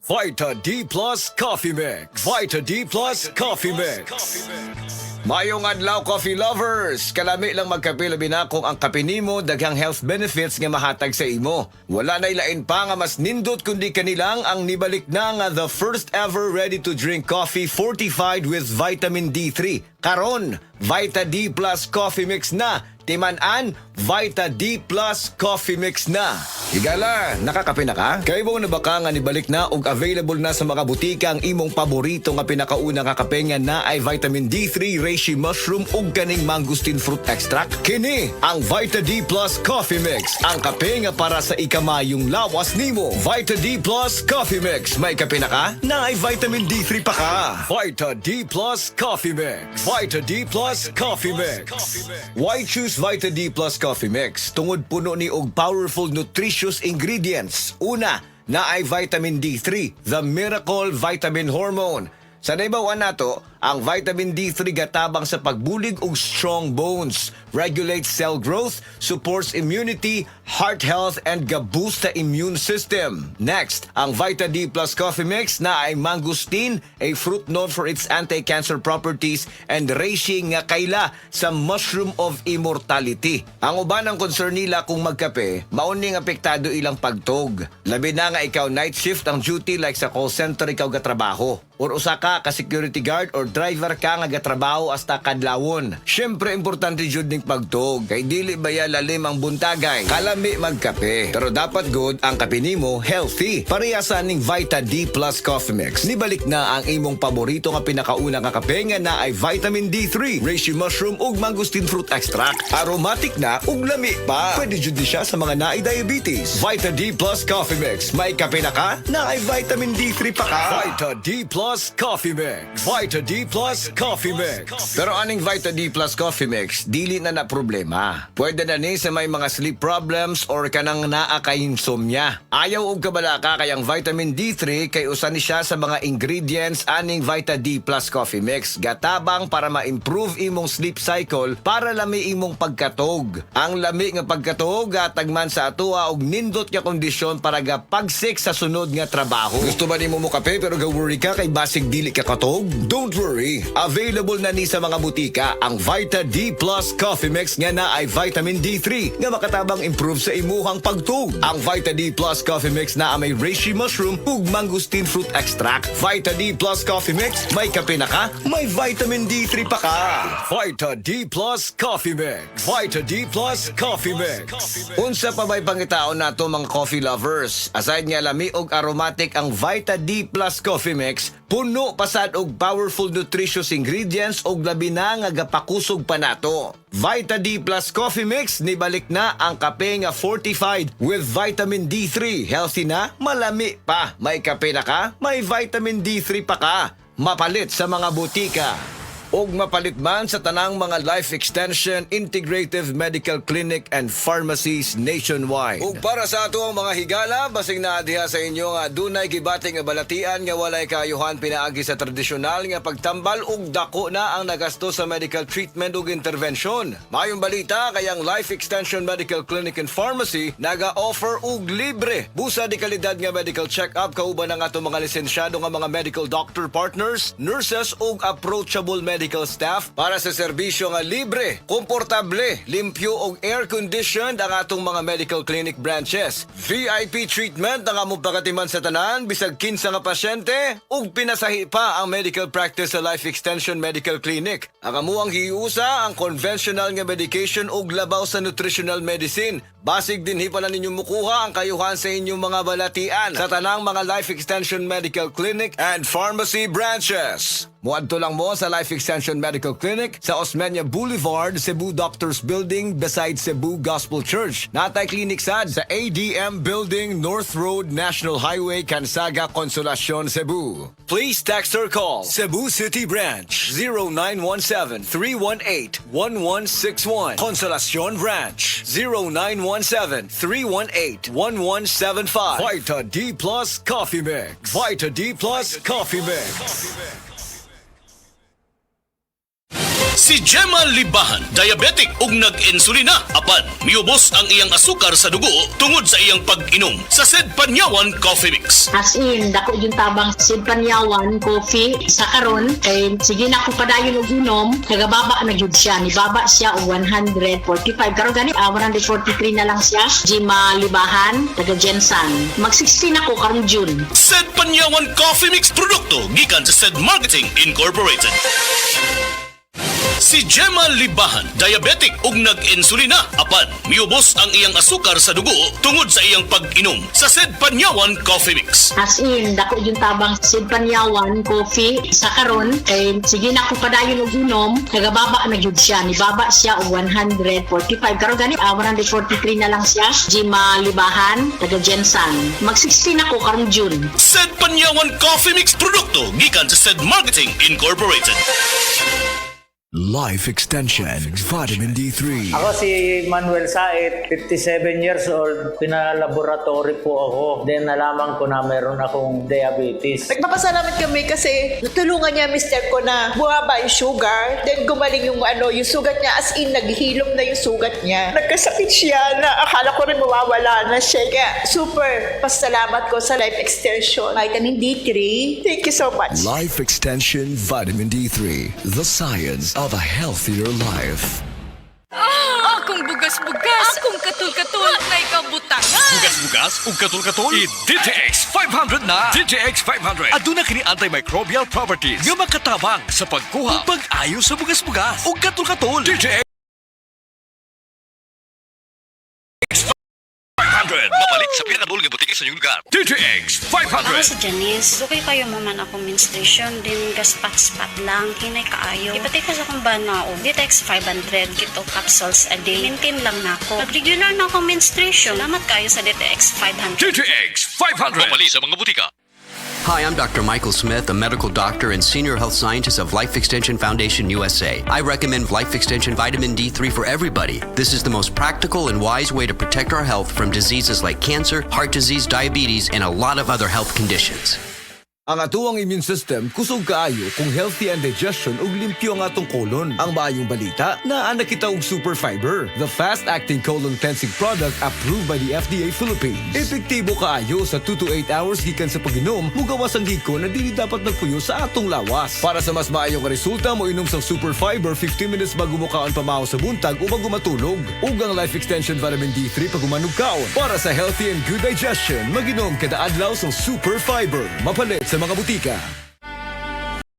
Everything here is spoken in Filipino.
Vita D Plus Coffee Mix. Vita D Plus Coffee Mix. Mayong adlaw, coffee lovers! Kalami lang magkape labi na kung ang kape nimo daghang health benefits nga mahatag sa imo. Wala na ilain pa nga mas nindot kundi kanilang ang nibalik na nga the first ever ready-to-drink coffee fortified with vitamin D3. Karon, Vita D Plus Coffee Mix na. Timan-an, Vita D Plus Coffee Mix na. Higala, nakakape na ka? Kaya mo na ba ka nga nibalik na ug available na sa mga butika ang imong paborito nga pinakauna nga kape nga na ay vitamin D3, reishi mushroom ug kaning mangosteen fruit extract? Kini ang Vita D Plus Coffee Mix. Ang kape nga para sa ikamayong lawas nimo. Vita D Plus Coffee Mix. May kape na ka? Na ay vitamin D3 pa ka. Vita D Plus Coffee Mix. Vita D Plus Coffee Mix. Why choose Vita D Plus Coffee Mix? Tungod puno ni og powerful nutritious ingredients. Una, na ay vitamin D3, the miracle vitamin hormone. Sa naibawan nato, ang vitamin D3 gatabang sa pagbulig og strong bones, regulates cell growth, supports immunity, heart health, and ga-boost the immune system. Next, ang Vita D Plus Coffee Mix na ay mangosteen, a fruit known for its anti-cancer properties, and reishi nga kaila sa mushroom of immortality. Ang uban ang concern nila kung magkape, mauning apektado ilang pagtog. Labi na nga ikaw night shift ang duty like sa call center ikaw gatrabaho. Or usa ka security guard or driver ka nga gatrabaho hasta kadlawon. Syempre importante jud ning pagtog kay dili baya lalim ang buntagay. Kalami magkape. Pero dapat good ang kape nimo healthy. Parehasan ning Vita D Plus Coffee Mix. Nibalik na ang imong paborito nga pinakauna nga kape nga na ay vitamin D3, reishi mushroom ug mangosteen fruit extract. Aromatic na ug lami pa. Pwede jud ni siya sa mga naay diabetes. Vita D Plus Coffee Mix. May kape na ka? Na ay vitamin D3 pa ka. Vita D Plus Coffee Mix. Vita D Plus Coffee Mix. Pero aning Vita D Plus Coffee Mix, dili na na problema. Pwede na ni sa may mga sleep problems or kanang naa kay insomnia. Ayaw og kabalaka kay ang vitamin D3 kay usa ni siya sa mga ingredients aning Vita D Plus Coffee Mix. Gatabang para ma-improve imong sleep cycle para lami imong pagkatog. Ang lami nga pagkatog gatagman sa atoa og nindot nga kondisyon para gapagsik sa sunod nga trabaho. Gusto ba nimo mo kape pero ga-worry ka kay basig dili ka katog? Don't worry. Available na ni sa mga butika ang Vita D Plus Coffee Mix nga na ay vitamin D3 nga makatabang improve sa imuhang pagtug. Ang Vita D Plus Coffee Mix na may reishi mushroom ug mangosteen fruit extract. Vita D Plus Coffee Mix, may kape na ka, may vitamin D3 pa ka. Vita D Plus Coffee Mix. Vita D Plus Coffee Mix. Unsa pa may pangitaon nato mga coffee lovers? Aside nga lami og aromatic ang Vita D Plus Coffee Mix, puno pasad og powerful nutritious ingredients og labi na nga gapakusog pa nato. Vita D Plus Coffee Mix, nibalik na ang kape nga fortified with vitamin D3. Healthy na, malami pa. May kape na ka, may vitamin D3 pa ka. Mapalit sa mga butika. Og mapalit man sa tanang mga life extension, integrative medical clinic and pharmacies nationwide. Ug para sa ato ang mga higala, basig na diha sa inyo nga dunay gibating nga balatian nga walay kaayuhan pinaagi sa tradisyonal nga pagtambal ug dako na ang nagasto sa medical treatment ug intervention. Mayong balita kay ang Life Extension Medical Clinic and Pharmacy naga-offer og libre busa di kalidad nga medical check-up kauban ang ato mga lisensyado nga mga medical doctor partners, nurses ug approachable medical staff para sa serbisyo nga libre, komportable, limpyo ug air-conditioned ang atong mga medical clinic branches. VIP treatment ang among pagatiman sa tanan bisag kinsa nga pasyente ug pinasahi pa ang medical practice sa Life Extension Medical Clinic. Ang amuang hiusa ang conventional nga medication ug labaw sa nutritional medicine. Basig din hipa na ninyo mukuha ang kayuhan sa inyong mga balatian sa tanang mga Life Extension Medical Clinic and Pharmacy branches. Muadto lang mo sa Life Extension Medical Clinic sa Osmeña Boulevard, Cebu Doctors Building beside Cebu Gospel Church. Natay clinic sad sa ADM Building, North Road, National Highway, Cansaga, Consolacion, Cebu. Please text or call Cebu City Branch 0917-318-1161. Consolacion Branch 0917-318-1175. Vita D Plus Coffee Mix. Vita D Plus Coffee Mix. Si Gemma Libahan, diabetic ug nag-insulina. Apan, miubos ang iyang asukar sa dugo tungod sa iyang pag-inom sa Sed Panyawan Coffee Mix. As in, dako yung tabang Sid Panyawan, coffee, sa karon kay sige na ko padayon og inom, nagababa na gyud siya. Nibaba siya og 145. Karon gani, 143 na lang siya. Gemma Libahan, taga Jensan. Mag-16 ako karong June. Sed Panyawan Coffee Mix produkto gikan sa Sed Marketing Incorporated. Si Gemma Libahan, diabetic ug nag-insulina. Apan, miubos ang iyang asukar sa dugo tungod sa iyang pag-inom sa Sed Panyawan Coffee Mix. As in, dako yung tabang Sid Panyawan, coffee, sa karon kay sige na ko padayon og inom, nagababa na gyud siya. Nibaba siya og 145. Karon gani, 143 na lang siya. Gemma Libahan, taga Jensan. Mag-16 ako karong June. Sed Panyawan Coffee Mix produkto gikan sa Sed Marketing Incorporated. Life Extension Vitamin D3. Ako si Manuel Said, 57 years old. Pinalaboratory po ako. Then nalaman ko na meron akong diabetes. Nagpapasalamat kami kasi natulungan niya mister ko na bumaba yung sugar. Then gumaling yung yung sugat niya, as in naghilom na yung sugat niya. Nagkasakit siya na akala ko rin mawawala na siya. Kaya super pasalamat ko sa Life Extension Vitamin D3. Thank you so much. Life Extension Vitamin D3. The science of a healthier life. Akong bugas-bugas, akong katul-katul, may kabutangan. Bugas-bugas ug katul-katul i-DTX 500 na. DTX 500 aduna kini antimicrobial properties nga makatabang sa pagkuha ug pag-ayo sa bugas-bugas ug katul-katul. DTX 500 mabalik sa pinakadulong nga butiki sa inyong lugar. DTX Ako 500. si Janice. Dugay kayo man akong menstruation, din gaspat-spat lang, hinay kaayo. Ipatay ko sa akong banao. Ditex 500, kito capsules a day. Maintain lang na ako. Pag-regular na akong menstruation, salamat kayo sa Ditex 500. DTX 500 mabalik sa mga butika. Hi, I'm Dr. Michael Smith, a medical doctor and senior health scientist of Life Extension Foundation USA. I recommend Life Extension Vitamin D3 for everybody. This is the most practical and wise way to protect our health from diseases like cancer, heart disease, diabetes, and a lot of other health conditions. Ang atuang immune system kusog kaayo kung healthy ang digestion ug limpyo ang atong colon. Ang maayong balita, naa na kita og super fiber, the fast-acting colon cleansing product approved by the FDA Philippines. Epektibo kaayo sa 2 to 8 hours gikan sa pag-inom, mugawas ang hiko na dili dapat nagpuyo sa atong lawas. Para sa mas maayong resulta, mo inom sa super fiber 15 minutes bago mo kaon pamahaw sa buntag o bago matulog. Ug ang Life Extension Vitamin D3 pag umanog kaon. Para sa healthy and good digestion, mag-inom kada adlaw sa super fiber. Mapalit sa mga butika.